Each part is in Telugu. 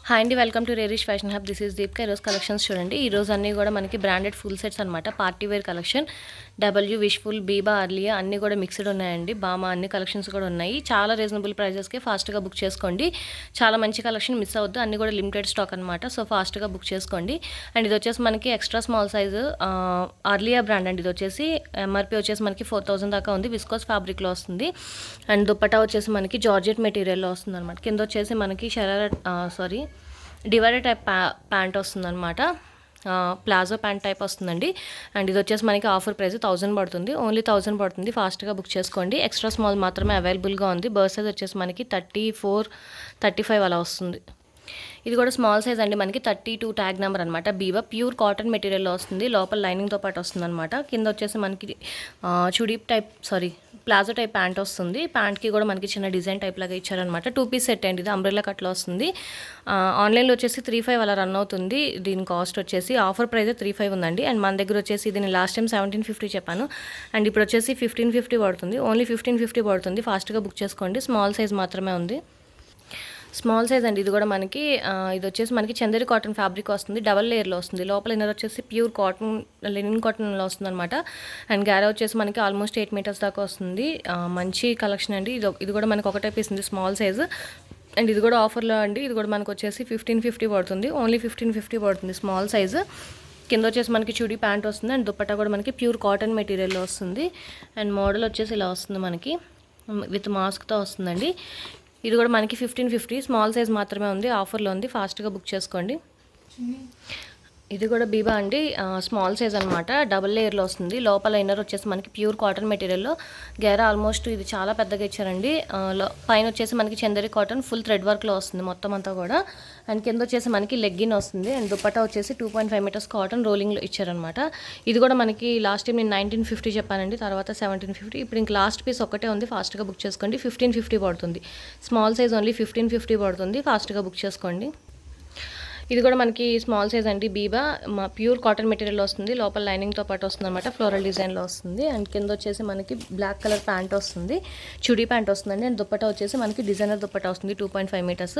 హాయ్ అండి, వెల్కమ్ టు రేరిష్ fashion hub. This is Deepika. ఈరోజు కలెక్షన్స్ చూడండి. ఈరోజు అన్నీ కూడా మనకి బ్రాండెడ్ ఫుల్ సెట్స్ అనమాట. Party wear collection. W, Wishful, Biba, అర్లియా అన్నీ కూడా మిక్స్డ్ ఉన్నాయండి. బామా అన్ని కలెక్షన్స్ కూడా ఉన్నాయి. చాలా రీజనబుల్ ప్రైజెస్కి ఫాస్ట్గా బుక్ చేసుకోండి. చాలా మంచి కలెక్షన్ మిస్ అవుద్దు. అన్నీ కూడా లిమిటెడ్ స్టాక్ అనమాట. సో ఫాస్ట్గా బుక్ చేసుకోండి. అండ్ ఇది వచ్చేసి మనకి extra small size Aurelia brand అండి. ఇది వచ్చేసి ఎంఆర్పీ వచ్చేసి మనకి 4000 దాకా ఉంది. విస్కోస్ ఫ్యాబ్రిక్లో వస్తుంది. అండ్ దుప్పటా వచ్చేసి మనకి జార్జెట్ మెటీరియల్లో వస్తుంది అనమాట. కింద వచ్చేసి మనకి డివైడర్ టైప్ ప్యాంట్ వస్తుందన్నమాట. ప్లాజో ప్యాంట్ టైప్ వస్తుందండి. అండ్ ఇది వచ్చేసి మనకి ఆఫర్ ప్రైస్ 1000 పడుతుంది. ఓన్లీ 1000 పడుతుంది. ఫాస్ట్గా బుక్ చేసుకోండి. ఎక్స్ట్రా స్మాల్ మాత్రమే అవైలబుల్గా ఉంది. బర్త్ సైజ్ వచ్చేసి మనకి 34, 35 అలా వస్తుంది. ఇది కూడా స్మాల్ సైజ్ అండి. మనకి 32 ట్యాగ్ నెంబర్ అనమాట. బీబా ప్యూర్ కాటన్ మెటీరియల్లో వస్తుంది. లోపల లైనింగ్తో పాటు వస్తుంది అనమాట. కింద వచ్చేసి మనకి ప్లాజో టైప్ ప్యాంట్ వస్తుంది. ప్యాంట్కి కూడా మనకి చిన్న డిజైన్ టైప్ లాగా ఇచ్చారనమాట. 2 పీస్ సెట్ అండి. ఇది అంబ్రెల్లా కట్లో వస్తుంది. ఆన్లైన్లో వచ్చేసి 35 అలా రన్ అవుతుంది. దీని కాస్ట్ వచ్చేసి ఆఫర్ ప్రైస్ 35 ఉందండి. అండ్ మన దగ్గర వచ్చేసి దీన్ని లాస్ట్ టైం 1750 చెప్పాను. అండ్ ఇప్పుడు వచ్చేసి 1550 పడుతుంది. ఓన్లీ 1550 పడుతుంది. ఫాస్ట్గా బుక్ చేసుకోండి. స్మాల్ సైజ్ మాత్రమే ఉంది. స్మాల్ సైజ్ అండి. ఇది కూడా మనకి ఇది వచ్చేసి మనకి చందేరి కాటన్ ఫ్యాబ్రిక్ వస్తుంది. డబల్ లేయర్లో వస్తుంది. లోపల ఇన్నర్ వచ్చేసి ప్యూర్ కాటన్, లెనిన్ కాటన్లో వస్తుంది అనమాట. అండ్ గ్యారా వచ్చేసి మనకి ఆల్మోస్ట్ 8 మీటర్స్ దాకా వస్తుంది. మంచి కలెక్షన్ అండి. ఇది కూడా మనకి ఒకటే పీస్ ఉంది, స్మాల్ సైజ్. అండ్ ఇది కూడా ఆఫర్లో అండి. ఇది కూడా మనకు వచ్చేసి 1550 పడుతుంది. ఓన్లీ 1550 పడుతుంది స్మాల్ సైజు. కింద వచ్చేసి మనకి చుడీ ప్యాంట్ వస్తుంది. అండ్ దుప్పట్టా కూడా మనకి ప్యూర్ కాటన్ మెటీరియల్లో వస్తుంది. అండ్ మోడల్ వచ్చేసి ఇలా వస్తుంది మనకి, విత్ మాస్క్తో వస్తుందండి. ఇది కూడా మనకి 1550 స్మాల్ సైజ్ మాత్రమే ఉంది. ఆఫర్లో ఉంది. ఫాస్ట్గా బుక్ చేసుకోండి. ఇది కూడా బీబా అండి. స్మాల్ సైజ్ అనమాట. డబుల్ లేయర్లో వస్తుంది. లోపల ఇన్నర్ వచ్చేసి మనకి ప్యూర్ కాటన్ మెటీరియల్లో గేరా ఆల్మోస్ట్ ఇది చాలా పెద్దగా ఇచ్చారండి. పైన వచ్చేసి మనకి చందేరి కాటన్ ఫుల్ థ్రెడ్ వర్క్లో వస్తుంది మొత్తం అంతా కూడా. అండ్ కింద వచ్చేసి మనకి లెగ్గిన్ వస్తుంది. అండ్ దుప్పట్టా వచ్చేసి 2.5 మీటర్స్ కాటన్ రోలింగ్లో ఇచ్చారనమాట. ఇది కూడా మనకి లాస్ట్ టైం నేను 1950 చెప్పానండి, తర్వాత 1750. ఇప్పుడు ఇంక లాస్ట్ పీస్ ఒక్కటే ఉంది. ఫాస్ట్గా బుక్ చేసుకోండి. 1550 పడుతుంది. స్మాల్ సైజ్ ఓన్లీ 1550 పడుతుంది. ఫాస్ట్గా బుక్ చేసుకోండి. ఇది కూడా మనకి స్మాల్ సైజ్ అండి. బీబా ప్యూర్ కాటన్ మెటీరియల్ వస్తుంది. లోపల లైనింగ్తో పాటు వస్తుంది అనమాట. ఫ్లోరల్ డిజైన్లో వస్తుంది. అండ్ కింద వచ్చేసి మనకి బ్లాక్ కలర్ ప్యాంట్ వస్తుంది. చుడీ ప్యాంట్ వస్తుందండి. అండ్ దుప్పటా వచ్చేసి మనకి డిజైనర్ దుప్పటా వస్తుంది. 2.5 మీటర్స్.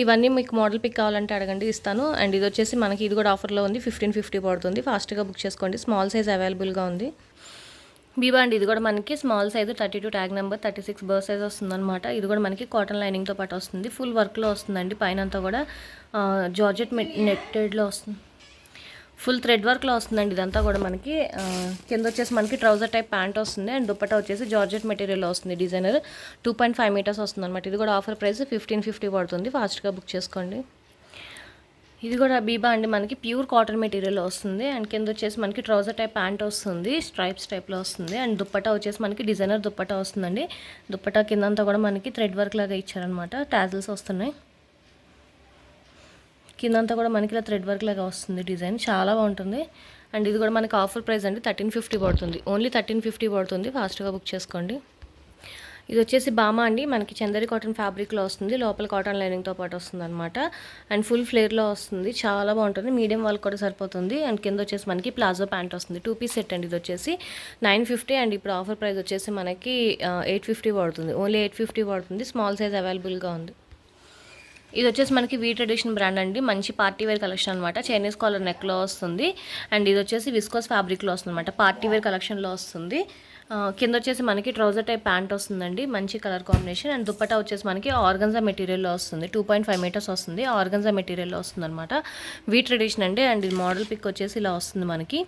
ఇవన్నీ మీకు మోడల్ పిక్ కావాలంటే అడగండి, ఇస్తాను. అండ్ ఇది వచ్చేసి మనకి ఇది కూడా ఆఫర్లో ఉంది. 1550 పడుతుంది. ఫాస్ట్గా బుక్ చేసుకోండి. స్మాల్ సైజ్ అవైలబుల్గా ఉంది. బీబా అండి. ఇది కూడా మనకి small size 32 tag number, 36 birth size వస్తుందన్నమాట. ఇది కూడా మనకి కాటన్ లైనింగ్తో పాటు వస్తుంది. ఫుల్ వర్క్లో వస్తుందండి. పైన అంతా కూడా జార్జెట్ నెట్టెడ్లో వస్తుంది. ఫుల్ థ్రెడ్ వర్క్లో వస్తుందండి. ఇదంతా కూడా మనకి కింద వచ్చేసి మనకి ట్రౌజర్ టైప్ ప్యాంట్ వస్తుంది. అండ్ దుప్పట్టా వచ్చేసి జార్జెట్ మెటీరియల్లో వస్తుంది. డిజైనర్ 2.5 మీటర్స్ వస్తుంది అనమాట. ఇది కూడా ఆఫర్ ప్రైస్ 1550 పడుతుంది. ఫాస్ట్గా బుక్ చేసుకోండి. ఇది కూడా బీబా అండి. మనకి ప్యూర్ కాటన్ మెటీరియల్ వస్తుంది. అండ్ కింద వచ్చేసి మనకి ట్రౌజర్ టైప్ ప్యాంట్ వస్తుంది. స్ట్రైప్స్ టైప్లో వస్తుంది. అండ్ దుప్పటా వచ్చేసి మనకి డిజైనర్ దుప్పటా వస్తుందండి. దుప్పటా కిందంతా కూడా మనకి థ్రెడ్ వర్క్ లాగా ఇచ్చారనమాట. టాజిల్స్ వస్తున్నాయి. కిందంతా కూడా మనకి ఇలా థ్రెడ్ వర్క్ లాగా వస్తుంది. డిజైన్ చాలా బాగుంటుంది. అండ్ ఇది కూడా మనకి ఆఫర్ ప్రైస్ అండి 1350 పడుతుంది. ఓన్లీ 1350 పడుతుంది. ఫాస్ట్గా బుక్ చేసుకోండి. ఇది వచ్చేసి బామా అండి. మనకి చందేరి కాటన్ ఫ్యాబ్రిక్లో వస్తుంది. లోపల కాటన్ లైనింగ్తో పాటు వస్తుంది అనమాట. అండ్ ఫుల్ ఫ్లేర్లో వస్తుంది. చాలా బాగుంటుంది. మీడియం వాళ్ళకి కూడా సరిపోతుంది. అండ్ కింద వచ్చేసి మనకి ప్లాజో ప్యాంట్ వస్తుంది. 2 పీస్ సెట్ అండి. ఇది వచ్చేసి 950. అండ్ ఇప్పుడు ఆఫర్ ప్రైస్ వచ్చేసి మనకి 850 పడుతుంది. ఓన్లీ 850 పడుతుంది. స్మాల్ సైజ్ అవైలబుల్గా ఉంది. ఇది వచ్చేసి మనకి వీ ట్రెడిషన్ బ్రాండ్ అండి. మంచి పార్టీ వేర్ కలెక్షన్ అనమాట. చైనీస్ కాలర్ నెక్లో వస్తుంది. అండ్ ఇది వచ్చేసి విస్కోస్ ఫ్యాబ్రిక్లో వస్తుంది అనమాట. పార్టీ వేర్ కలెక్షన్లో వస్తుంది. కింద వచ్చేసి మనకి ట్రౌజర్ టైప్ ప్యాంట్ వస్తుందండి. మంచి కలర్ కాంబినేషన్. అండ్ దుప్పటా వచ్చేసి మనకి ఆర్గన్జా మెటీరియల్లో వస్తుంది. 2.5 మీటర్స్ వస్తుంది. ఆర్గన్జా మెటీరియల్లో వస్తుంది అనమాట. వీ ట్రెడిషన్ అండి. అండ్ ఇది మోడల్ పిక్ వచ్చేసి ఇలా వస్తుంది మనకి.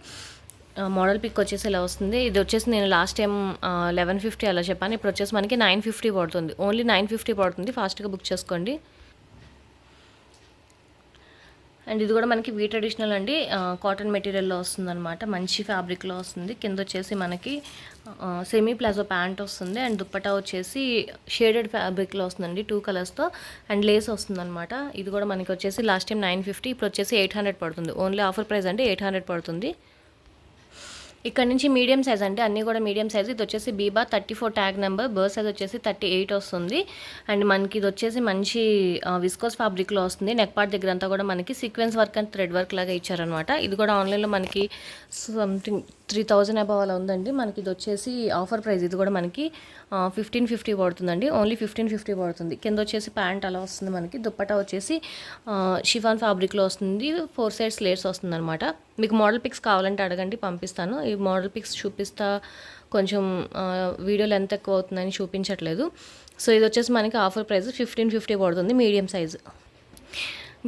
ఇలా వస్తుంది. ఇది వచ్చేసి నేను లాస్ట్ టైం 1150 అలా చెప్పాను. ఇప్పుడు వచ్చేసి మనకి 950 పడుతుంది. ఓన్లీ 950 పడుతుంది. ఫాస్ట్గా బుక్ చేసుకోండి. అండ్ ఇది కూడా మనకి వీ ట్రెడిషనల్ అండి. కాటన్ మెటీరియల్లో వస్తుంది అనమాట. మంచి ఫ్యాబ్రిక్లో వస్తుంది. కింద వచ్చేసి మనకి సెమీ ప్లాజో ప్యాంట్ వస్తుంది. అండ్ దుప్పటా వచ్చేసి షేడెడ్ ఫ్యాబ్రిక్లో వస్తుందండి. 2 కలర్స్తో. అండ్ లేస్ వస్తుంది అనమాట. ఇది కూడా మనకి వచ్చేసి లాస్ట్ టైం 950, ఇప్పుడు వచ్చేసి 800 పడుతుంది. ఓన్లీ ఆఫర్ ప్రైస్ అంటే 800 పడుతుంది. ఇక్కడ నుంచి మీడియం సైజ్ అంటే అన్నీ కూడా మీడియం సైజ్. ఇది వచ్చేసి Biba 34 tag number, birth size వచ్చేసి 38 వస్తుంది. అండ్ మనకి ఇది వచ్చేసి మంచి విస్కోస్ ఫ్యాబ్రిక్లో వస్తుంది. నెక్ పార్ట్ దగ్గర అంతా కూడా మనకి sequence work and thread work లాగా ఇచ్చారనమాట. ఇది కూడా ఆన్లైన్లో మనకి సంథింగ్ 3000 అబవ్ అలా ఉందండి. మనకి ఇది వచ్చేసి ఆఫర్ ప్రైస్. ఇది కూడా మనకి 1550 పడుతుందండి. ఓన్లీ 1550 పడుతుంది. కింద వచ్చేసి ప్యాంట్ అలా వస్తుంది మనకి. దుప్పటా వచ్చేసి షిఫాన్ ఫ్యాబ్రిక్లో వస్తుంది. 4 సైడ్స్ లేయర్స్ వస్తుంది అనమాట. మీకు మోడల్ పిక్స్ కావాలంటే అడగండి, పంపిస్తాను. ఈ మోడల్ పిక్స్ చూపిస్తా, కొంచెం వీడియోలు ఎంత ఎక్కువ అవుతుందని చూపించట్లేదు. సో ఇది వచ్చేసి మనకి ఆఫర్ ప్రైస్ 1550 పడుతుంది, మీడియం సైజు.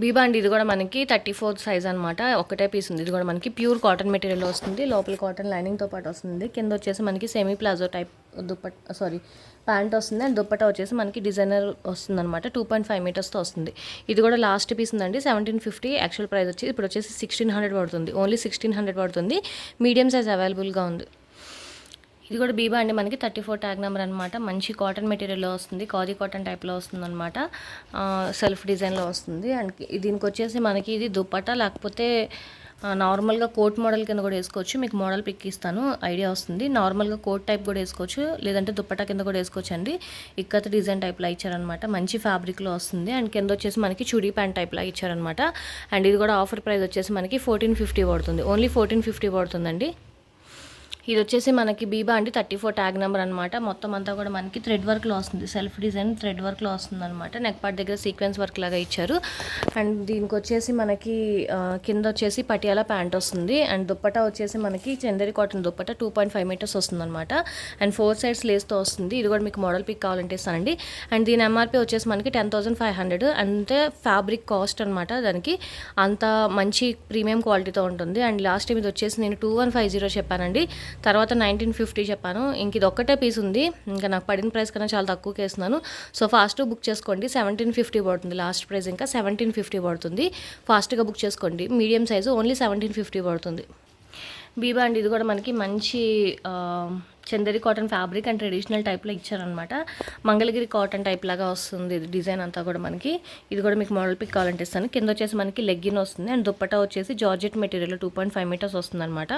బీబా అండి, ఇది కూడా మనకి 34 సైజ్ అనమాట. ఒకటే పీస్ ఉంది. ఇది కూడా మనకి ప్యూర్ కాటన్ మెటీరియల్ వస్తుంది. లోపల కాటన్ లైనింగ్తో పాటు వస్తుంది. కింద వచ్చేసి మనకి సెమీ ప్లాజో టైప్ ప్యాంట్ వస్తుంది. అండ్ దుప్పటా వచ్చేసి మనకి డిజైనర్ వస్తుంది అనమాట. 2.5 మీటర్స్తో వస్తుంది. ఇది కూడా లాస్ట్ పీస్ ఉందండి. 1750 యాక్చువల్ ప్రైస్ వచ్చి ఇప్పుడు వచ్చేసి 1600 పడుతుంది. ఓన్లీ 1600 పడుతుంది. మీడియం సైజ్ అవైలబుల్గా ఉంది. ఇది కూడా బీబా అండి, మనకి 34 ట్యాగ్ నెంబర్ అనమాట. మంచి కాటన్ మెటీరియల్లో వస్తుంది. కాజీ కాటన్ టైప్లో వస్తుంది అనమాట. సెల్ఫ్ డిజైన్లో వస్తుంది. అండ్ దీనికి వచ్చేసి మనకి ఇది దుప్పటా, లేకపోతే నార్మల్గా కోట్ మోడల్ కింద కూడా వేసుకోవచ్చు. మీకు మోడల్ పిక్ ఇస్తాను, ఐడియా వస్తుంది. నార్మల్గా కోట్ టైప్ కూడా వేసుకోవచ్చు, లేదంటే దుప్పటా కింద కూడా వేసుకోవచ్చు అండి. ఇక్కత డిజైన్ టైప్లో ఇచ్చారనమాట. మంచి ఫ్యాబ్రిక్లో వస్తుంది. అండ్ కింద వచ్చేసి మనకి చుడీ ప్యాంట్ టైప్లో ఇచ్చారనమాట. అండ్ ఇది కూడా ఆఫర్ ప్రైస్ వచ్చేసి మనకి 1450 పడుతుంది. ఓన్లీ 1450 పడుతుందండి. ఇది వచ్చేసి మనకి బీబా అండి, 34 ట్యాగ్ నెంబర్ అనమాట. మొత్తం అంతా కూడా మనకి థ్రెడ్ వర్క్లో వస్తుంది. సెల్ఫ్ డిజైన్ థ్రెడ్ వర్క్లో వస్తుంది అనమాట. నెక్ పార్ట్ దగ్గర సీక్వెన్స్ వర్క్ లాగా ఇచ్చారు. అండ్ దీనికి వచ్చేసి మనకి కింద వచ్చేసి పటియాలా ప్యాంట్ వస్తుంది. అండ్ దుప్పటా వచ్చేసి మనకి చందేరి కాటన్ దుప్పటా 2.5 మీటర్స్ వస్తుంది అనమాట. అండ్ 4 సైడ్స్ లేస్తో వస్తుంది. ఇది కూడా మీకు మోడల్ పిక్ కావాలంటే ఇస్తానండి. అండ్ దీని ఎంఆర్పీ వచ్చేసి మనకి 10,500. అంటే ఫ్యాబ్రిక్ కాస్ట్ అనమాట. దానికి అంత మంచి ప్రీమియం క్వాలిటీతో ఉంటుంది. అండ్ లాస్ట్ టైం ఇది వచ్చేసి నేను 2150 చెప్పానండి. తర్వాత 1950 చెప్పాను. ఇంక ఇది ఒక్కటే పీస్ ఉంది. ఇంకా నాకు పడిన ప్రైస్ కన్నా చాలా తక్కువకి వేస్తున్నాను. సో ఫాస్ట్గా బుక్ చేసుకోండి. 1750 పడుతుంది. లాస్ట్ ప్రైస్ ఇంకా 1750 పడుతుంది. ఫాస్ట్గా బుక్ చేసుకోండి. మీడియం సైజు ఓన్లీ 1750 పడుతుంది. బీబా అండి, ఇది కూడా మనకి మంచి Chanderi cotton fabric and traditional టైప్లో ఇచ్చారనమాట. మంగళగిరి కాటన్ టైప్ లాగా వస్తుంది డిజైన్ అంతా కూడా మనకి. ఇది కూడా మీకు మోడల్ పిక్ కావాలంటే ఇస్తాను. కింద వచ్చేసి మనకి లెగ్గిన్ వస్తుంది. అండ్ దుప్పటా వచ్చేసి జార్జెట్ మెటీరియల్ 2.5 మీటర్స్ వస్తుంది అనమాట.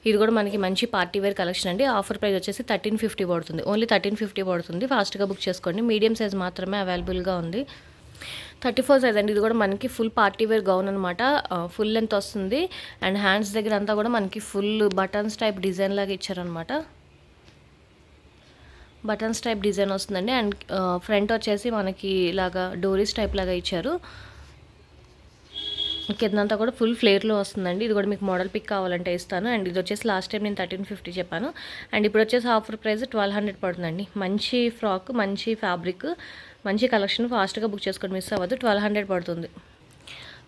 ఇది కూడా మనకి మంచి పార్టీ వేర్ కలెక్షన్ అండి. ఆఫర్ ప్రైస్ వచ్చేసి 1350 పడుతుంది. ఓన్లీ 1350 పడుతుంది. ఫాస్ట్గా బుక్ చేసుకోండి. మీడియం సైజ్ మాత్రమే అవైలబుల్గా ఉంది. 34 సైజ్ అండి. ఇది కూడా మనకి ఫుల్ పార్టీ వేర్ గౌన్ అనమాట. ఫుల్ లెంత్ వస్తుంది. అండ్ హ్యాండ్స్ దగ్గర అంతా కూడా మనకి ఫుల్ బటన్స్ టైప్ డిజైన్ లాగా ఇచ్చారనమాట. బటన్స్ టైప్ డిజైన్ వస్తుందండి. అండ్ ఫ్రంట్ వచ్చేసి మనకి ఇలాగా డోరీస్ టైప్ లాగా ఇచ్చారు. కిందంతా కూడా ఫుల్ ఫ్లేర్లో వస్తుందండి. ఇది కూడా మీకు మోడల్ పిక్ కావాలంటే ఇస్తాను. అండ్ ఇది వచ్చేసి లాస్ట్ టైం నేను 1350 చెప్పాను. అండ్ ఇప్పుడు వచ్చేసి ఆఫర్ ప్రైస్ 1200 పడుతుందండి. మంచి ఫ్రాక్, మంచి ఫ్యాబ్రిక్, మంచి కలెక్షన్. ఫాస్ట్గా బుక్ చేసుకొని మిస్ అవ్వద్దు. 1200 పడుతుంది.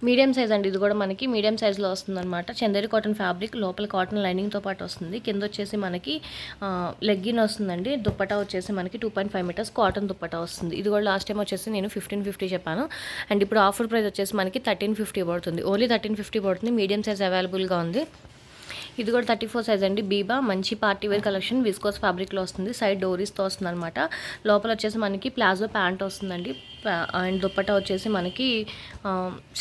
మీడియం సైజ్ అండి. ఇది కూడా మనకి మీడియం సైజ్లో వస్తుందన్నమాట. చందేరి కాటన్ ఫ్యాబ్రిక్, లోపల కాటన్ లైనింగ్తో పాటు వస్తుంది. కింద వచ్చేసి మనకి లెగ్గిన్ వస్తుందండి. దుప్పటా వచ్చేసి మనకి 2.5 మీటర్స్ కాటన్ దుప్పటా వస్తుంది. ఇది కూడా లాస్ట్ టైం వచ్చేసి నేను 1550 చెప్పాను. అండ్ ఇప్పుడు ఆఫర్ ప్రైస్ వచ్చేసి మనకి 1350 పడుతుంది. ఓన్లీ 1350 పడుతుంది. మీడియం సైజ్ అవైలబుల్గా ఉంది. ఇది కూడా 34 సైజ్ అండి. బీబా మంచి పార్టీ వేర్ కలెక్షన్. విస్కోస్ ఫ్యాబ్రిక్లో వస్తుంది. సైడ్ డోరీస్తో వస్తుంది అనమాట. లోపల వచ్చేసి మనకి ప్లాజో ప్యాంట్ వస్తుందండి. అండ్ దుప్పటా వచ్చేసి మనకి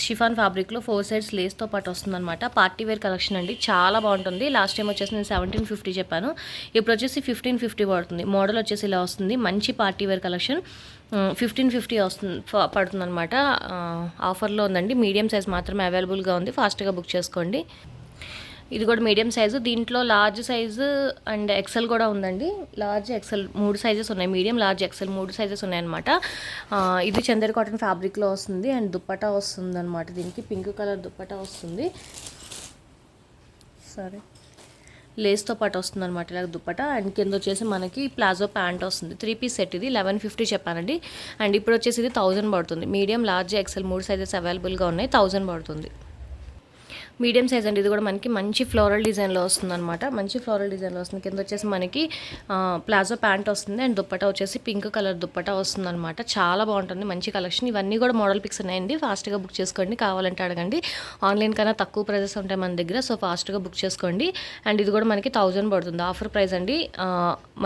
షిఫాన్ ఫ్యాబ్రిక్లో 4 సైడ్స్ లేస్తో పాటు వస్తుందన్నమాట. పార్టీ వేర్ కలెక్షన్ అండి. చాలా బాగుంటుంది. లాస్ట్ టైం వచ్చేసి నేను 1750 చెప్పాను. ఇప్పుడు వచ్చేసి 1550 పడుతుంది. మోడల్ వచ్చేసి ఇలా వస్తుంది. మంచి పార్టీ వేర్ కలెక్షన్. 1550 పడుతుంది అనమాట. ఆఫర్లో ఉందండి. మీడియం సైజ్ మాత్రమే అవైలబుల్గా ఉంది. ఫాస్ట్గా బుక్ చేసుకోండి. ఇది కూడా మీడియం సైజు. దీంట్లో లార్జ్ సైజు అండ్ ఎక్సెల్ కూడా ఉందండి. లార్జ్, ఎక్సెల్ 3 సైజెస్ ఉన్నాయి. మీడియం, లార్జ్, ఎక్సెల్ 3 సైజెస్ ఉన్నాయన్నమాట. ఇది చందేరి కాటన్ ఫ్యాబ్రిక్లో వస్తుంది. అండ్ దుప్పటా వస్తుంది అనమాట. దీనికి పింక్ కలర్ దుప్పటా వస్తుంది. సరే, లేస్తో పాటు వస్తుంది అనమాట ఇలా దుప్పటా. అండ్ కింద వచ్చేసి మనకి ప్లాజో ప్యాంట్ వస్తుంది. 3 పీస్ సెట్. ఇది 1150 చెప్పానండి. అండ్ ఇప్పుడు వచ్చేసి ఇది 1000 పడుతుంది. మీడియం, లార్జ్, ఎక్సెల్ 3 సైజెస్ అవైలబుల్గా ఉన్నాయి. 1000 పడుతుంది. మీడియం సైజ్ అండి. ఇది కూడా మనకి మంచి ఫ్లోరల్ డిజైన్లో వస్తుంది అనమాట. మంచి ఫ్లోరల్ డిజైన్లో వస్తుంది. కింద వచ్చేసి మనకి ప్లాజో ప్యాంట్ వస్తుంది. అండ్ దుప్పటా వచ్చేసి పింక్ కలర్ దుప్పటా వస్తుంది అనమాట. చాలా బాగుంటుంది. మంచి కలెక్షన్. ఇవన్నీ కూడా మోడల్ పిక్స్ ఉన్నాయండి. ఫాస్ట్గా బుక్ చేసుకోండి. కావాలంటే అడగండి. ఆన్లైన్ కన్నా తక్కువ ప్రైజెస్ ఉంటాయి మన దగ్గర. సో ఫాస్ట్గా బుక్ చేసుకోండి. అండ్ ఇది కూడా మనకి 1000 పడుతుంది. ఆఫర్ ప్రైస్ అండి.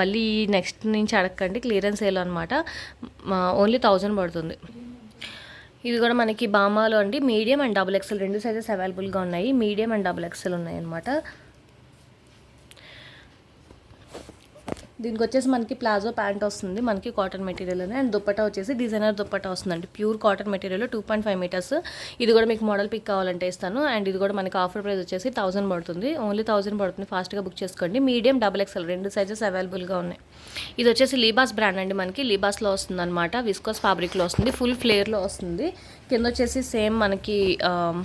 మళ్ళీ నెక్స్ట్ నుంచి అడగండి. క్లియరెన్స్ సేల్ అనమాట. ఓన్లీ 1000 పడుతుంది. ఇది కూడా మనకి బామాలో అండి. Medium and double XL 2 sizes అవైలబుల్గా ఉన్నాయి. మీడియం అండ్ డబుల్ ఎక్సెల్ ఉన్నాయి అనమాట. దీనికి వచ్చేసి మనకి ప్లాజో ప్యాంట్ వస్తుంది, మనకి కాటన్ మెటీరియల్లోనే. అండ్ దుప్పటా వచ్చేసి డిజైనర్ దుప్పటా వస్తుందండి, ప్యూర్ కాటన్ మెటీరియల్, 2.5 మీటర్స్. ఇది కూడా మీకు మోడల్ పిక్ కావాలంటే ఇస్తాను. అండ్ ఇది కూడా మనకి ఆఫర్ ప్రైస్ వచ్చేసి 1000 పడుతుంది, ఓన్లీ 1000 పడుతుంది. ఫాస్ట్గా బుక్ చేసుకోండి. మీడియం, XXL 2 సైజెస్ అవైలబుల్గా ఉన్నాయి. ఇది వచ్చేసి లీబాస్ బ్రాండ్ అండి, మనకి లీబాస్లో వస్తుంది అనమాట, విస్కోస్ ఫ్యాబ్రిక్లో వస్తుంది, ఫుల్ ఫ్లేర్లో వస్తుంది. కింద వచ్చేసి సేమ్ మనకి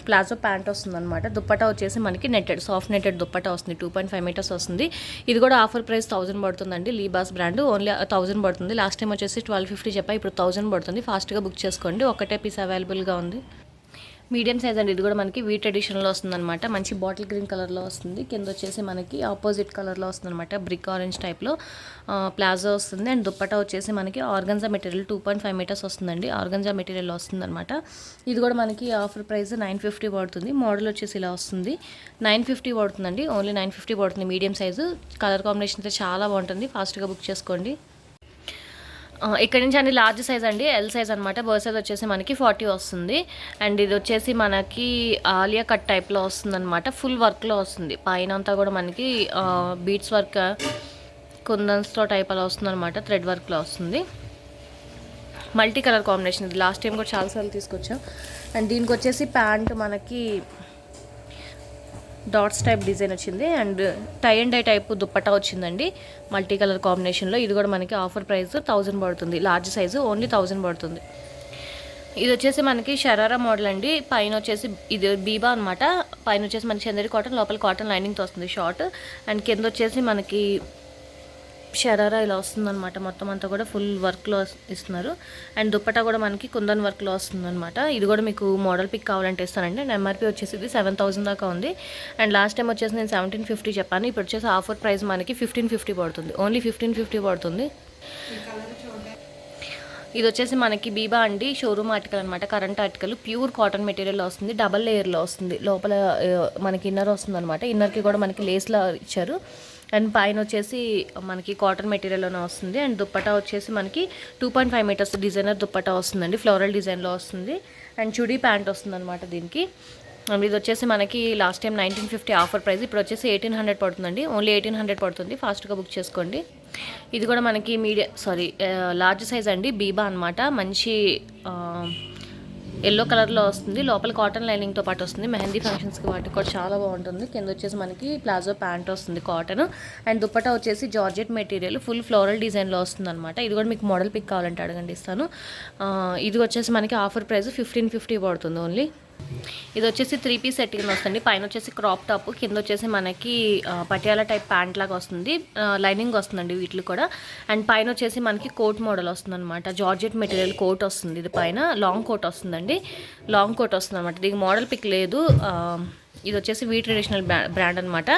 ప్లాజో ప్యాంట్ వస్తుంది అనమాట. దుప్పటా వచ్చేసి మనకి నెట్టెడ్, సాఫ్ట్ నెట్టెడ్ దుప్పటా వస్తుంది, 2.5 మీటర్స్ వస్తుంది. ఇది కూడా ఆఫర్ ప్రైస్ 1000 పడుతుందండి. లీబాస్ బ్రాండ్ ఓన్లీ 1000 పడుతుంది. లాస్ట్ టైం వచ్చేసి 1250 చెప్పా, ఇప్పుడు 1000 పడుతుంది. ఫాస్ట్గా బుక్ చేసుకోండి, ఒకటే పీస్ అవైలబుల్గా ఉంది. మీడియం సైజ్ అండి, ఇది కూడా మనకి వీట్ ఎడిషన్లో వస్తుందన్నమాట. మంచి బాటిల్ గ్రీన్ కలర్లో వస్తుంది. కింద వచ్చేసి మనకి ఆపోజిట్ కలర్లో వస్తుందన్నమాట, బ్రిక్ ఆరెంజ్ టైప్లో ప్లాజో వస్తుంది. అండ్ దుప్పటా వచ్చేసి మనకి ఆర్గంజా మెటీరియల్ 2.5 మీటర్స్ వస్తుందండి, ఆర్గంజా మెటీరియల్ వస్తుందన్నమాట. ఇది కూడా మనకి ఆఫర్ ప్రైస్ 950 పడుతుంది. మోడల్ వచ్చేసి ఇలా వస్తుంది, 950 పడుతుందండి, ఓన్లీ 950 పడుతుంది. మీడియం సైజు, కలర్ కాంబినేషన్ అయితే చాలా బాగుంటుంది. ఫాస్ట్గా బుక్ చేసుకోండి. ఇక్కడ నుంచి అండి లార్జ్ సైజ్ అండి, ఎల్ సైజ్ అనమాట. బర్త్ సైజ్ వచ్చేసి మనకి 40 వస్తుంది. అండ్ ఇది వచ్చేసి మనకి ఆలియా కట్ టైప్లో వస్తుంది అనమాట, ఫుల్ వర్క్లో వస్తుంది. పైన అంతా కూడా మనకి బీట్స్ వర్క్, కుందన్స్తో టైప్ అలా వస్తుంది అనమాట, థ్రెడ్ వర్క్లో వస్తుంది. మల్టీ కలర్ కాంబినేషన్, ఇది లాస్ట్ టైం కూడా చాలాసార్లు తీసుకొచ్చాం. అండ్ దీనికి వచ్చేసి ప్యాంట్ మనకి డాట్స్ టైప్ డిజైన్ వచ్చింది. And tie and dye type dupatta వచ్చిందండి, మల్టీ కలర్ కాంబినేషన్లో. ఇది కూడా మనకి ఆఫర్ ప్రైస్ 1000 పడుతుంది, లార్జ్ సైజు ఓన్లీ 1000 పడుతుంది. ఇది వచ్చేసి మనకి షరారా మోడల్ అండి. పైన వచ్చేసి ఇది బీబా అనమాట, పైన వచ్చేసి మనకి చందేరి కాటన్, లోపల కాటన్ లైనింగ్తో వస్తుంది షార్ట్. అండ్ కింద వచ్చేసి మనకి షరారా ఇలా వస్తుందన్నమాట, మొత్తం అంతా కూడా ఫుల్ వర్క్లో ఇస్తున్నారు. అండ్ దుప్పటా కూడా మనకి కుందన్ వర్క్లో వస్తుందన్నమాట. ఇది కూడా మీకు మోడల్ పిక్ కావాలంటే ఇస్తానండి. అండ్ ఎంఆర్పీ వచ్చేసి ఇది 7000 దాకా ఉంది. అండ్ లాస్ట్ టైం వచ్చేసి నేను 1750 చెప్పాను, ఇప్పుడు వచ్చేసి ఆఫర్ ప్రైస్ మనకి 1550 పడుతుంది, ఓన్లీ 1550 పడుతుంది. ఇది వచ్చేసి మనకి బీబా అండి, షోరూమ్ ఆర్టికల్ అనమాట, కరెంట్ ఆర్టికల్, ప్యూర్ కాటన్ మెటీరియల్లో వస్తుంది, డబల్ లేయర్లో వస్తుంది. లోపల మనకి ఇన్నర్ వస్తుంది అనమాట, ఇన్నర్కి కూడా మనకి లేస్లా ఇచ్చారు. అండ్ పైన వచ్చేసి మనకి కాటన్ మెటీరియల్లోనే వస్తుంది. అండ్ దుప్పటా వచ్చేసి మనకి 2.5 మీటర్స్ డిజైనర్ దుప్పటా వస్తుందండి, ఫ్లోరల్ డిజైన్లో వస్తుంది. అండ్ చుడీ ప్యాంట్ వస్తుంది అనమాట దీనికి. అండ్ ఇది వచ్చేసి మనకి లాస్ట్ టైం 1950 ఆఫర్ ప్రైస్, ఇప్పుడు వచ్చేసి 1800 పడుతుందండి, ఓన్లీ 1800 పడుతుంది. ఫాస్ట్గా బుక్ చేసుకోండి. ఇది కూడా మనకి లార్జ్ సైజ్ అండి, బీబా అనమాట, మంచి ఎల్లో కలర్లో వస్తుంది. లోపల కాటన్ లైనింగ్తో పాటు వస్తుంది, మెహందీ ఫంక్షన్స్కి వాటికి కూడా చాలా బాగుంటుంది. కింద వచ్చేసి మనకి ప్లాజో ప్యాంట్ వస్తుంది కాటన్. అండ్ దుప్పటా వచ్చేసి జార్జెట్ మెటీరియల్, ఫుల్ ఫ్లోరల్ డిజైన్లో వస్తుంది అనమాట. ఇది కూడా మీకు మోడల్ పిక్ కావాలంటే అడగండి, ఇస్తాను. ఇది వచ్చేసి మనకి ఆఫర్ ప్రైస్ 1550 పడుతుంది ఓన్లీ. ఇది వచ్చేసి 3 పీస్ సెట్ కింద వస్తుంది. పైన వచ్చేసి క్రాప్ టాప్, కింద వచ్చేసి మనకి పటియాలా టైప్ ప్యాంట్ లాగా వస్తుంది, లైనింగ్ వస్తుందండి వీటిలో కూడా. అండ్ పైన వచ్చేసి మనకి కోట్ మోడల్ వస్తుంది అనమాట, జార్జెట్ మెటీరియల్ కోట్ వస్తుంది. ఇది పైన లాంగ్ కోట్ వస్తుందండి, లాంగ్ కోట్ వస్తుంది అనమాట. దీనికి మోడల్ పిక్ లేదు. ఇది వచ్చేసి వీ ట్రెడిషనల్ బ్రాండ్ అనమాట.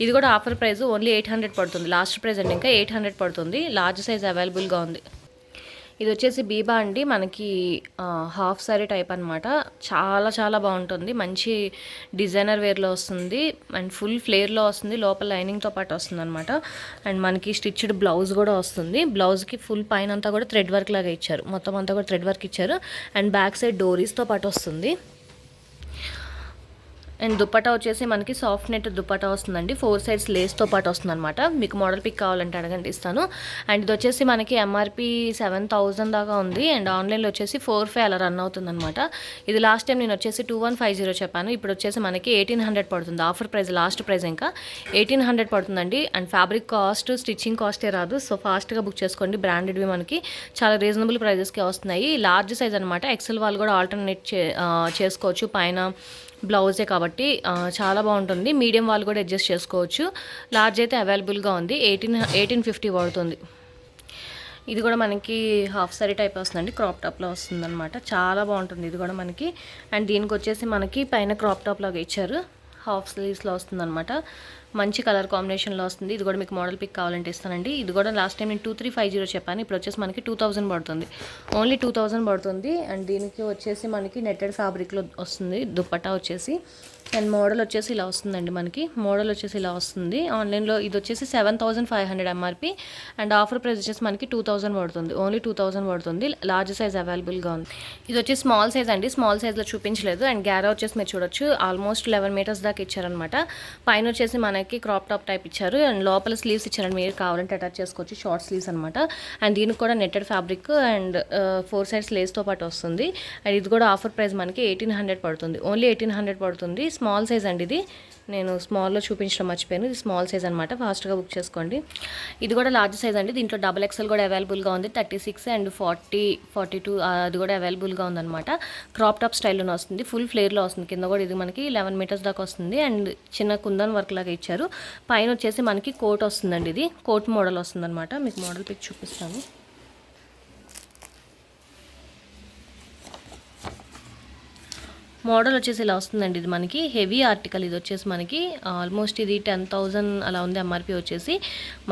ఇది కూడా ఆఫర్ ప్రైస్ ఓన్లీ 800 పడుతుంది, లాస్ట్ ప్రైస్ అండి, ఇంకా 800 పడుతుంది. లార్జ్ సైజ్ అవైలబుల్గా ఉంది. ఇది వచ్చేసి బీబా అండి, మనకి హాఫ్ సారీ టైప్ అనమాట, చాలా చాలా బాగుంటుంది. మంచి డిజైనర్ వేర్లో వస్తుంది అండ్ ఫుల్ ఫ్లేర్లో వస్తుంది, లోపల లైనింగ్తో పాటు వస్తుంది అనమాట. అండ్ మనకి స్టిచ్డ్ బ్లౌజ్ కూడా వస్తుంది. బ్లౌజ్కి ఫుల్ పైన అంతా కూడా థ్రెడ్ వర్క్ లాగా ఇచ్చారు, మొత్తం అంతా కూడా థ్రెడ్ వర్క్ ఇచ్చారు. అండ్ బ్యాక్ సైడ్ డోరీస్తో పాటు వస్తుంది. అండ్ దుప్పటా వచ్చేసి మనకి సాఫ్ట్ నెట్ దుప్పటా వస్తుందండి, 4 సైడ్స్ లేస్తో పాటు వస్తుంది అనమాట. మీకు మోడల్ పిక్ కావాలంటే అడగండి, ఇస్తాను. అండ్ ఇది వచ్చేసి మనకి ఎంఆర్పీ 7000 దాకా ఉంది. అండ్ ఆన్లైన్లో వచ్చేసి 45 అలా రన్ అవుతుంది అనమాట. ఇది లాస్ట్ టైం నేను వచ్చేసి 2150 చెప్పాను, ఇప్పుడు వచ్చేసి మనకి 1800 పడుతుంది. ఆఫర్ ప్రైస్, లాస్ట్ ప్రైస్ ఇంకా 1800 పడుతుందండి. అండ్ ఫ్యాబ్రిక్ కాస్ట్, స్టిచ్చింగ్ కాస్టే రాదు. సో ఫాస్ట్గా బుక్ చేసుకోండి. బ్రాండెడ్వి మనకి చాలా రీజనబుల్ ప్రైజెస్కి వస్తున్నాయి. లార్జ్ సైజ్ అనమాట, ఎక్సెల్ వాళ్ళు కూడా ఆల్టర్నేట్ చేసుకోవచ్చు, పైన బ్లౌజే కాబట్టి చాలా బాగుంటుంది. మీడియం వాళ్ళు కూడా అడ్జస్ట్ చేసుకోవచ్చు. లార్జ్ అయితే అవైలబుల్గా ఉంది, 1850 పడుతుంది. ఇది కూడా మనకి హాఫ్ సారీ టైప్ వస్తుందండి, క్రాప్ టాప్లో వస్తుంది అనమాట, చాలా బాగుంటుంది ఇది కూడా మనకి. అండ్ దీనికి వచ్చేసి మనకి పైన క్రాప్ టాప్ లాగా ఇచ్చారు, హాఫ్ స్లీవ్స్లో వస్తుంది అనమాట, మంచి కలర్ కాంబినేషన్లో వస్తుంది. ఇది కూడా మీకు మోడల్ పిక్ కావాలంటే ఇస్తానండి. ఇది కూడా లాస్ట్ టైం నేను 2350 చెప్పాను, ఇప్పుడు వచ్చేసి మనకి 2000 పడుతుంది, ఓన్లీ 2000 పడుతుంది. అండ్ దీనికి వచ్చేసి మనకి నెట్టెడ్ ఫ్యాబ్రిక్లో వస్తుంది దుప్పట్టా వచ్చేసి. అండ్ మోడల్ వచ్చేసి ఇలా వస్తుందండి, మనకి మోడల్ వచ్చేసి ఇలా వస్తుంది. ఆన్లైన్లో ఇది వచ్చేసి 7500 ఎంఆర్పి. అండ్ ఆఫర్ ప్రైస్ వచ్చేసి మనకి 2000 పడుతుంది, ఓన్లీ 2000 పడుతుంది. లార్జ్ సైజ్ అవైలబుల్గా ఉంది. ఇది వచ్చేసి స్మాల్ సైజ్ అండి, స్మాల్ సైజ్లో చూపించలేదు. అండ్ గ్యారా వచ్చేసి మీరు చూడొచ్చు, ఆల్మోస్ట్ 11 మీటర్స్ దాకా ఇచ్చారనమాట. పైన వచ్చేసి మనకి మనకి క్రాప్ టాప్ టైప్ ఇచ్చారు అండ్ లోపల స్లీవ్స్ ఇచ్చారండి, మీరు కావాలంటే అటాచ్ చేసుకోవచ్చు. షార్ట్ స్లీవ్స్ అనమాట. అండ్ దీనికి కూడా నెట్టెడ్ ఫ్యాబ్రిక్ అండ్ 4 సైడ్స్ లేస్తో పాటు వస్తుంది. అండ్ ఇది కూడా ఆఫర్ ప్రైస్ మనకి 1800 పడుతుంది. ఓన్లీ 1800 పడుతుంది. స్మాల్ సైజ్ అండి ఇది. నేను స్మాల్లో చూపించడం మర్చిపోయాను. ఇది స్మాల్ సైజ్ అనమాట. ఫాస్ట్గా బుక్ చేసుకోండి. ఇది కూడా లార్జ్ సైజ్ అండి. దీంట్లో XXL కూడా అవైలబుల్గా ఉంది. 36 అండ్ 40, 42 అది కూడా అవైలబుల్గా ఉందన్నమాట. క్రాప్ టాప్ స్టైల్లోనే వస్తుంది. ఫుల్ ఫ్లేర్లో వస్తుంది. కింద కూడా ఇది మనకి 11 మీటర్స్ దాకా వస్తుంది. అండ్ చిన్న కుందన్ వర్క్ లాగా ఇచ్చారు. పైన వచ్చేసి మనకి కోట్ వస్తుందండి. ఇది కోట్ మోడల్ వస్తుందన్నమాట. మీకు మోడల్ పిక్ చూపిస్తాను. మోడల్ వచ్చేసి ఇలా వస్తుందండి. ఇది మనకి హెవీ ఆర్టికల్. ఇది వచ్చేసి మనకి ఆల్మోస్ట్ ఇది 10,000 అలా ఉంది. ఎంఆర్పి వచ్చేసి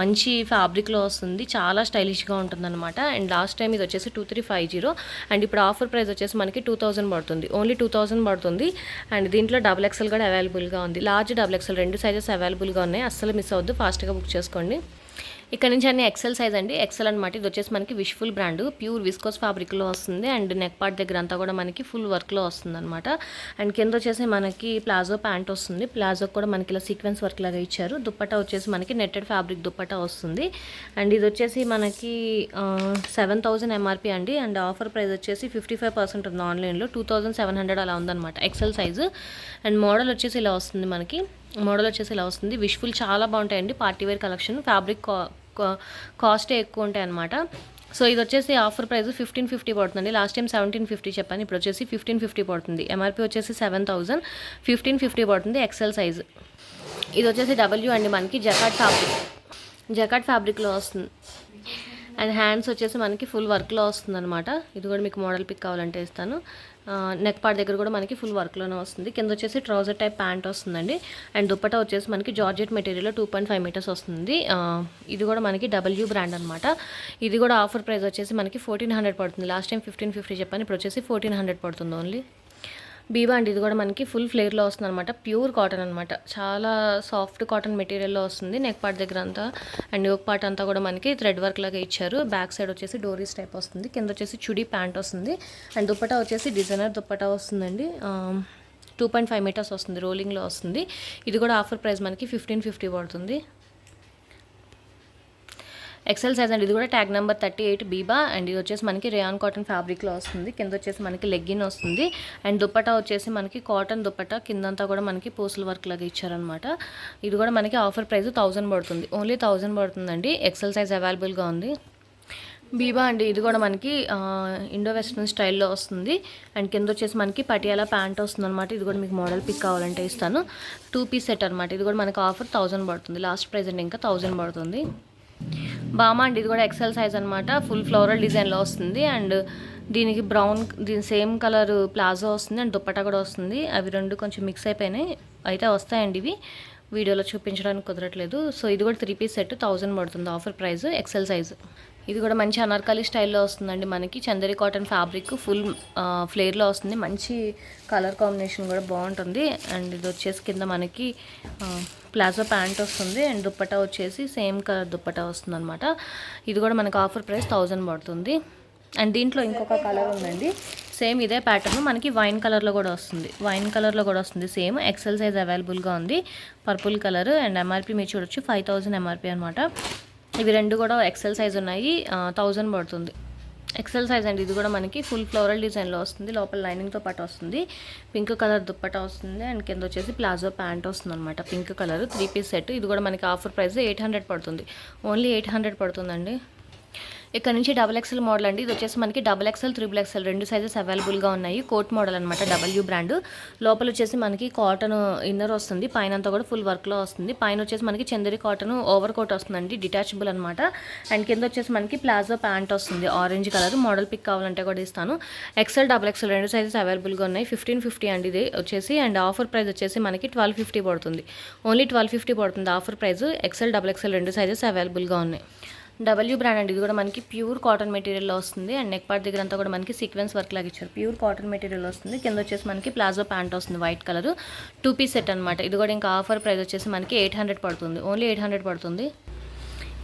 మంచి ఫ్యాబ్రిక్లో వస్తుంది. చాలా స్టైలిష్గా ఉంటుందన్నమాట. అండ్ లాస్ట్ టైం ఇది వచ్చేసి 2350 అండ్ ఇప్పుడు ఆఫర్ ప్రైస్ వచ్చేసి మనకి 2000 పడుతుంది. ఓన్లీ 2000 పడుతుంది. అండ్ దీంట్లో XXL కూడా అవైలబుల్గా ఉంది. లార్జ్ XXL 2 సైజెస్ అవైలబుల్గా ఉన్నాయి. అస్సలు మిస్ అవ్వద్దు. ఫాస్ట్గా బుక్ చేసుకోండి. ఇక్కడ నుంచి అన్ని ఎక్సెల్ సైజ్ అండి. ఎక్సెల్ అనమాట. ఇది వచ్చేసి మనకి విష్ఫుల్ బ్రాండ్. ప్యూర్ విస్కోస్ ఫ్యాబ్రిక్లో వస్తుంది. అండ్ నెక్ పార్ట్ దగ్గర అంతా కూడా మనకి ఫుల్ వర్క్లో వస్తుంది అనమాట. అండ్ కింద వచ్చేసి మనకి ప్లాజో ప్యాంట్ వస్తుంది. ప్లాజో కూడా మనకి ఇలా సీక్వెన్స్ వర్క్ లాగా ఇచ్చారు. దుప్పట్టా వచ్చేసి మనకి నెట్టెడ్ ఫ్యాబ్రిక్ దుప్పట్టా వస్తుంది. అండ్ ఇది వచ్చేసి మనకి 7000 ఎంఆర్పి అండి. అండ్ ఆఫర్ ప్రైస్ వచ్చేసి 55% ఉంది ఆన్లైన్లో. 2700 అలా ఉందన్నమాట ఎక్సెల్ సైజు. అండ్ మోడల్ వచ్చేసి ఇలా వస్తుంది మనకి. మోడల్ వచ్చేసి ఇలా వస్తుంది. విష్ఫుల్ చాలా బాగుంటాయండి. Party wear collection. ఫ్యాబ్రిక్ కాస్టే ఎక్కువ ఉంటాయి అనమాట. సో ఇది వచ్చేసి ఆఫర్ ప్రైస్ 1550 పడుతుంది. లాస్ట్ టైం 1750 చెప్పాను. ఇప్పుడు వచ్చేసి 1550 పడుతుంది. ఎంఆర్పి వచ్చేసి 7000, 1550 పడుతుంది ఎక్సెల్ సైజ్. ఇది వచ్చేసి డబ్ల్యూ అండి. మనకి జకాట్ ఫ్యాబ్రిక్లో వస్తుంది. అండ్ హ్యాండ్స్ వచ్చేసి మనకి ఫుల్ వర్క్లో వస్తుంది అనమాట. ఇది కూడా మీకు మోడల్ పిక్ కావాలంటే ఇస్తాను. నెక్ పార్ట్ దగ్గర కూడా మనకి ఫుల్ వర్క్లోనే వస్తుంది. కింద వచ్చేసి ట్రౌజర్ టైప్ ప్యాంట్ వస్తుందండి. అండ్ దుప్పటా వచ్చేసి మనకి జార్జెట్ మెటీరియల్లో 2.5 మీటర్స్ వస్తుంది. ఇది కూడా మనకి డబ్ల్యూ బ్రాండ్ అనమాట. ఇది కూడా ఆఫర్ ప్రైస్ వచ్చేసి మనకి 1400 పడుతుంది. లాస్ట్ టైం 1550 చెప్పాను. ఇప్పుడు వచ్చేసి 1400 పడుతుంది ఓన్లీ. బీబా అండి. ఇది కూడా మనకి ఫుల్ ఫ్లేర్లో వస్తుంది అనమాట. ప్యూర్ కాటన్ అనమాట. చాలా సాఫ్ట్ కాటన్ మెటీరియల్లో వస్తుంది. నెక్ పార్ట్ దగ్గర అంతా అండ్ యోక్ పార్ట్ అంతా కూడా మనకి థ్రెడ్ వర్క్ లాగా ఇచ్చారు. బ్యాక్ సైడ్ వచ్చేసి డోరీస్ టైప్ వస్తుంది. కింద వచ్చేసి చుడీ ప్యాంట్ వస్తుంది. అండ్ దుప్పటా వచ్చేసి డిజైనర్ దుప్పటా వస్తుందండి. 2.5 మీటర్స్ వస్తుంది. రోలింగ్లో వస్తుంది. ఇది కూడా ఆఫర్ ప్రైస్ మనకి 1550 పడుతుంది. ఎక్సెల్ సైజ్ అండి. ఇది కూడా ట్యాగ్ నెంబర్ 38 బీబా. అండ్ ఇది వచ్చేసి మనకి రేయాన్ కాటన్ ఫ్యాబ్రిక్లో వస్తుంది. కింద వచ్చేసి మనకి లెగ్గిన్ వస్తుంది. అండ్ దుప్పటా వచ్చేసి మనకి కాటన్ దుప్పటా. కిందంతా కూడా మనకి పూసల వర్క్ లాగా ఇచ్చారనమాట. ఇది కూడా మనకి ఆఫర్ ప్రైస్ 1000 పడుతుంది. ఓన్లీ 1000 పడుతుందండి. ఎక్సెల్ సైజ్ అవైలబుల్గా ఉంది. బీబా అండి. ఇది కూడా మనకి ఇండో వెస్ట్రన్ స్టైల్లో వస్తుంది. అండ్ కింద వచ్చేసి మనకి పటియాలా ప్యాంట్ వస్తుంది అనమాట. ఇది కూడా మీకు మోడల్ పిక్ కావాలంటే ఇస్తాను. 2 పీస్ సెట్ అనమాట. ఇది కూడా మనకి ఆఫర్ 1000 పడుతుంది. లాస్ట్ ప్రైస్ అండి ఇంకా 1000 పడుతుంది. బామా అండి. ఇది కూడా ఎక్సెల్ సైజ్ అనమాట. ఫుల్ ఫ్లోరల్ డిజైన్లో వస్తుంది. అండ్ దీనికి దీని సేమ్ కలర్ ప్లాజో వస్తుంది. అండ్ దుప్పటా కూడా వస్తుంది. అవి రెండు కొంచెం మిక్స్ అయిపోయినాయి. అయితే వస్తాయండి ఇవి. వీడియోలో చూపించడానికి కుదరట్లేదు. సో ఇది కూడా 3 పీస్ సెట్ 1000 పడుతుంది. Offer price XL size. ఇది కూడా మంచి అనార్కలి స్టైల్లో వస్తుందండి. మనకి చందరి కాటన్ ఫ్యాబ్రిక్ ఫుల్ ఫ్లేర్లో వస్తుంది. మంచి కలర్ కాంబినేషన్ కూడా బాగుంటుంది. అండ్ ఇది వచ్చేసి కింద మనకి ప్లాజో ప్యాంట్ వస్తుంది. అండ్ దుప్పటా వచ్చేసి సేమ్ కలర్ దుప్పటా వస్తుంది అనమాట. ఇది కూడా మనకి ఆఫర్ ప్రైస్ 1000 పడుతుంది. అండ్ దీంట్లో ఇంకొక కలర్ ఉందండి. సేమ్ ఇదే ప్యాటర్న్ మనకి వైన్ కలర్లో కూడా వస్తుంది. సేమ్ ఎక్సెల్ సైజ్ అవైలబుల్గా ఉంది. Purple colour. అండ్ ఎంఆర్పి మీరు చూడొచ్చు 5000 ఎంఆర్పి అనమాట. ఇవి రెండు కూడా ఎక్సెల్ సైజ్ ఉన్నాయి. 1000 పడుతుంది. ఎక్సెల్ సైజ్ అండి. ఇది కూడా మనకి ఫుల్ ఫ్లోరల్ డిజైన్లో వస్తుంది. లోపల లైనింగ్తో పాటు వస్తుంది. పింక్ కలర్ దుప్పటా వస్తుంది. అండ్ కింద వచ్చేసి ప్లాజో ప్యాంట్ వస్తుంది అనమాట. Pink colour 3 piece set. ఇది కూడా మనకి ఆఫర్ ప్రైస్ 800 పడుతుంది. ఓన్లీ 800 పడుతుందండి. ఇక్కడ నుంచి XXL మోడల్ అండి. ఇది వచ్చేసి మనకి XXL, XXL 2 సైజెస్ అవైలబుల్గా ఉన్నాయి. కోట్ మోడల్ అనమాట. W brand. లోపల వచ్చేసి మనకి కాటన్ ఇన్నర్ వస్తుంది. పైన అంతా కూడా ఫుల్ వర్క్లో వస్తుంది. పైన వచ్చేసి మనకి చందరి కాటన్ ఓవర్ కోట్ వస్తుందండి. డిటాచబుల్ అనమాట. అండ్ కింద వచ్చేసి మనకి ప్లాజో ప్యాంట్ వస్తుంది. Orange colour. మోడల్ పిక్ కావాలంటే కూడా ఇస్తాను. XL, XXL 2 సైజెస్ అవైలబుల్గా ఉన్నాయి. 1550 అండి ఇది వచ్చేసి. అండ్ ఆఫర్ ప్రైస్ వచ్చేసి మనకి 1250 పడుతుంది. ఓన్లీ 1250 పడుతుంది offer price. XL, XXL 2 sizes అవైలబుల్గా ఉన్నాయి. డబ్ల్యూ బ్రాండ్ అండి. ఇది కూడా మనకి ప్యూర్ కాటన్ మెటీరియల్లో వస్తుంది. అండ్ నెక్ పార్ట్ దగ్గర అంతా కూడా మనకి సీక్వెన్స్ వర్క్ లాగా ఇచ్చారు. ప్యూర్ కాటన్ మెటీరియల్ వస్తుంది. కింద వచ్చేసి మనకి ప్లాజో ప్యాంట్ వస్తుంది. వైట్ కలర్ 2 పీస్ సెట్ అనమాట. ఇది కూడా ఇంకా ఆఫర్ ప్రైస్ వచ్చేసి మనకి 800 పడుతుంది. ఓన్లీ 800 పడుతుంది.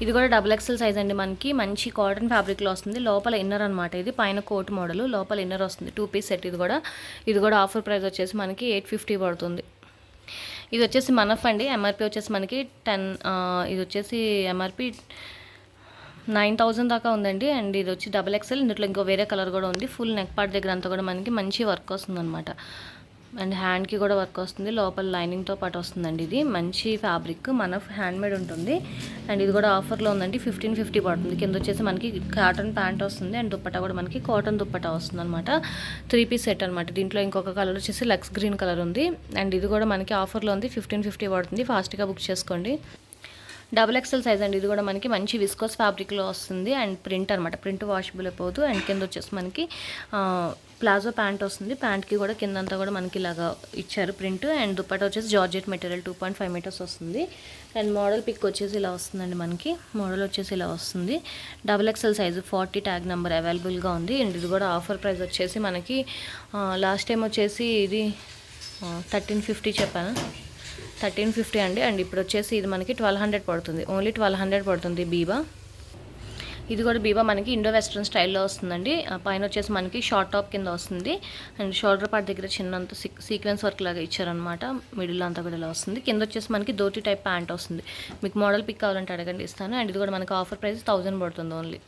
ఇది కూడా XXL సైజ్ అండి. మనకి మంచి కాటన్ ఫ్యాబ్రిక్లో వస్తుంది. లోపల ఇన్నర్ అనమాట. ఇది పైన కోట్ మోడల్, లోపల ఇన్నర్ వస్తుంది. 2 పీస్ సెట్. ఇది కూడా ఆఫర్ ప్రైస్ వచ్చేసి మనకి 850 పడుతుంది. ఇది వచ్చేసి మనఫ్ అండి. ఎంఆర్పి వచ్చేసి మనకి 10, ఇది వచ్చేసి ఎంఆర్పి 9,000 దాకా ఉందండి. అండ్ ఇది వచ్చి డబల్ ఎక్స్ఎల్. ఇందులో ఇంకో వేరే కలర్ కూడా ఉంది. ఫుల్ నెక్ పార్ట్ దగ్గర అంతా కూడా మనకి మంచి వర్క్ వస్తుందన్నమాట. అండ్ హ్యాండ్కి కూడా వర్క్ వస్తుంది, లోపల లైనింగ్తో పాటు వస్తుందండి. ఇది మంచి ఫ్యాబ్రిక్, మన హ్యాండ్మేడ్ ఉంటుంది. అండ్ ఇది కూడా ఆఫర్లో ఉందండి, 1550 పడుతుంది. కింద వచ్చేసి మనకి కాటన్ ప్యాంట్ వస్తుంది. అండ్ దుప్పట్టా కూడా మనకి కాటన్ దుప్పట్టా వస్తుంది అనమాట. 3 పీస్ సెట్ అనమాట. దీంట్లో ఇంకొక కలర్ వచ్చేసి లక్స్ గ్రీన్ కలర్ ఉంది. అండ్ ఇది కూడా మనకి ఆఫర్లో ఉంది, 1550 పడుతుంది. ఫాస్ట్గా బుక్ చేసుకోండి. డబుల్ ఎక్స్ఎల్ సైజ్ అండి. ఇది కూడా మనకి మంచి విస్కోస్ ఫ్యాబ్రిక్లో వస్తుంది. అండ్ ప్రింట్ అనమాట, ప్రింట్ వాషబుల్ అయిపోదు. అండ్ కింద వచ్చేసి మనకి ప్లాజో ప్యాంట్ వస్తుంది. ప్యాంట్కి కూడా కిందంతా కూడా మనకి ఇలాగా ఇచ్చారు ప్రింట్. అండ్ దుప్పట్టా వచ్చేసి జార్జెట్ మెటీరియల్ 2.5 మీటర్స్ వస్తుంది. అండ్ మోడల్ పిక్ వచ్చేసి ఇలా వస్తుందండి. మనకి మోడల్ వచ్చేసి ఇలా వస్తుంది. Double XL size 40 tag number అవైలబుల్గా ఉంది. అండ్ ఇది కూడా ఆఫర్ ప్రైస్ వచ్చేసి మనకి లాస్ట్ టైం వచ్చేసి ఇది 1350 చెప్పాను, 1350 అండి. అండ్ ఇప్పుడు వచ్చేసి ఇది మనకి 1200 పడుతుంది. ఓన్లీ 1200 పడుతుంది బీబా. ఇది కూడా బీబా మనకి ఇండో వెస్ట్రన్ స్టైల్లో వస్తుందండి. పైన వచ్చేసి మనకి షార్ట్ టాప్ కింద వస్తుంది. అండ్ షోల్డర్ పార్ట్ దగ్గర చిన్నంత సీక్వెన్స్ వర్క్ లాగా ఇచ్చారనమాట. మిడిల్ అంతా కూడా ఇలా వస్తుంది. కింద వచ్చేసి మనకి ధోతి టైప్ ప్యాంట్ వస్తుంది. మీకు మోడల్ పిక్ కావాలంటే అడగండి, ఇస్తాను. అండ్ ఇది కూడా మనకి ఆఫర్ ప్రైస్ 1000 పడుతుంది ఓన్లీ.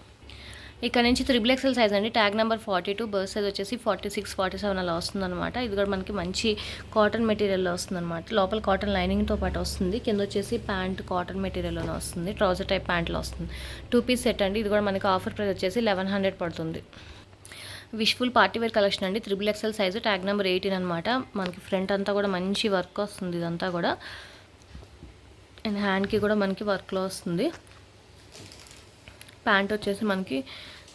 ఇక్కడ నుంచి 3 ఎక్స్ఎల్ సైజ్ అండి. ట్యాగ్ నెంబర్ 42, బర్త్ సైజ్ వచ్చేసి 46, 47 అలా వస్తుందన్నమాట. ఇది కూడా మనకి మంచి కాటన్ మెటీరియల్లో వస్తుందన్నమాట. లోపల కాటన్ లైనింగ్తో పాటు వస్తుంది. కింద వచ్చేసి ప్యాంట్ కాటన్ మెటీరియల్లోనే వస్తుంది. ట్రౌజర్ టైప్ ప్యాంట్లో వస్తుంది. 2 పీస్ సెట్ అండి. ఇది కూడా మనకి ఆఫర్ ప్రైస్ వచ్చేసి 1100 పడుతుంది. విష్ఫుల్ పార్టీ వేర్ కలెక్షన్ అండి. 3 ఎక్స్ఎల్ సైజు, ట్యాగ్ నెంబర్ 18 అనమాట. మనకి ఫ్రంట్ అంతా కూడా మంచి వర్క్ వస్తుంది ఇదంతా కూడా. అండ్ హ్యాండ్కి కూడా మనకి వర్క్లో వస్తుంది. ప్యాంట్ వచ్చేసి మనకి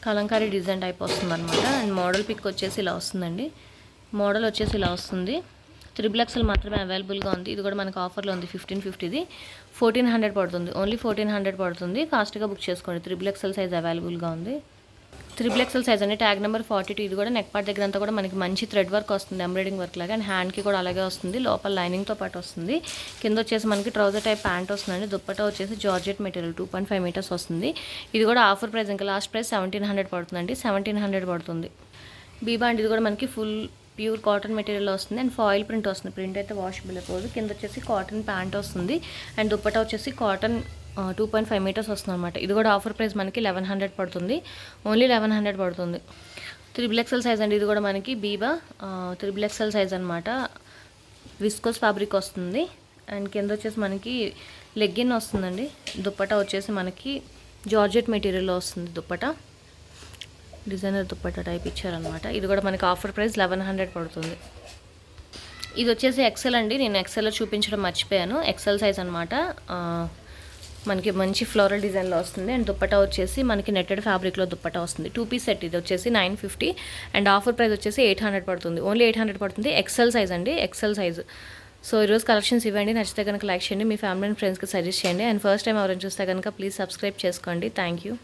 కలంకారీ డిజైన్ టైప్ వస్తుంది అనమాట. అండ్ మోడల్ పిక్ వచ్చేసి ఇలా వస్తుందండి. మోడల్ వచ్చేసి ఇలా వస్తుంది. 3 ఎక్స్ఎల్ మాత్రమే అవైలబుల్గా ఉంది. ఇది కూడా మనకు ఆఫర్లో ఉంది, 1550ది 1400 పడుతుంది. ఓన్లీ 1400 పడుతుంది. ఫాస్ట్గా బుక్ చేసుకోండి. 3 ఎక్స్ఎల్ సైజ్ అవైలబుల్గా ఉంది. 3 ఎక్స్ఎల్ సైజ్ అండి. Tag number 42. ఇది కూడా నెక్ పార్ట్ దగ్గర అంతా కూడా మనకి మంచి థ్రెడ్ వర్క్ వస్తుంది, ఎంబ్రాయిడింగ్ వర్క్ లాగా. అండ్ హ్యాండ్కి కూడా అలాగే వస్తుంది. లోపల లైనింగ్తో పాటు వస్తుంది. కింద వచ్చేసి మనకి ట్రౌజర్ టైప్ ప్యాంట్ వస్తుందండి. దుప్పట్టా వచ్చేసి జార్జెట్ మెటీరియల్ 2.5 మీటర్స్ వస్తుంది. ఇది కూడా ఆఫర్ ప్రైస్, ఇంకా లాస్ట్ ప్రైస్ 1700 పడుతుందండి. 1700 పడుతుంది. బీబా అండి. ఇది కూడా మనకి ఫుల్ ప్యూర్ కాటన్ మెటీరియల్ వస్తుంది. అండ్ ఫాయిల్ ప్రింట్ వస్తుంది. ప్రింట్ అయితే వాషబుల్ అయిపోదు. కింద వచ్చేసి కాటన్ ప్యాంట్ వస్తుంది. అండ్ దుప్పట్టా వచ్చేసి కాటన్ 2.5 మీటర్స్ వస్తుంది అనమాట. ఇది కూడా ఆఫర్ ప్రైస్ మనకి 1100 పడుతుంది. ఓన్లీ 1100 పడుతుంది. 3 ఎక్స్ఎల్ సైజ్ అండి. ఇది కూడా మనకి బీబా 3 ఎక్స్ఎల్ సైజ్ అనమాట. విస్కోస్ ఫ్యాబ్రిక్ వస్తుంది. అండ్ కింద వచ్చేసి మనకి లెగ్గిన్ వస్తుందండి. దుప్పట్టా వచ్చేసి మనకి జార్జెట్ మెటీరియల్లో వస్తుంది. దుప్పట్టా డిజైనర్ దుప్పట్టా టైప్ ఇచ్చారనమాట. ఇది కూడా మనకి ఆఫర్ ప్రైస్ 1100 పడుతుంది. ఇది వచ్చేసి ఎక్సెల్ అండి. నేను ఎక్సెల్లో చూపించడం మర్చిపోయాను. ఎక్సెల్ సైజ్ అనమాట. మనకి మంచి ఫ్లోరల్ డిజైన్లో వస్తుంది. అండ్ దుప్పట్టా వచ్చేసి మనకి నెట్టెడ్ ఫ్యాబ్రిక్లో దుప్పట్టా వస్తుంది. 2 పీస్ సెట్. ఇది వచ్చేసి 950. అండ్ ఆఫర్ ప్రైస్ వచ్చేసి 800 పడుతుంది. ఓన్లీ 800 పడుతుంది. ఎక్సెల్ సైజ్ అండి, ఎక్సెల్ సైజ్. సో ఈరోజు కలెక్షన్స్ ఇవ్వండి. నచ్చితే కనుక లైక్ చేయండి, మీ ఫ్యామిలీ అండ్ ఫ్రెండ్స్కి సజెస్ట్ చేయండి. అండ్ ఫస్ట్ టైం ఎవరైనా చూస్తే కనుక ప్లీజ్ సబ్స్క్రైబ్ చేసుకోండి. Thank you.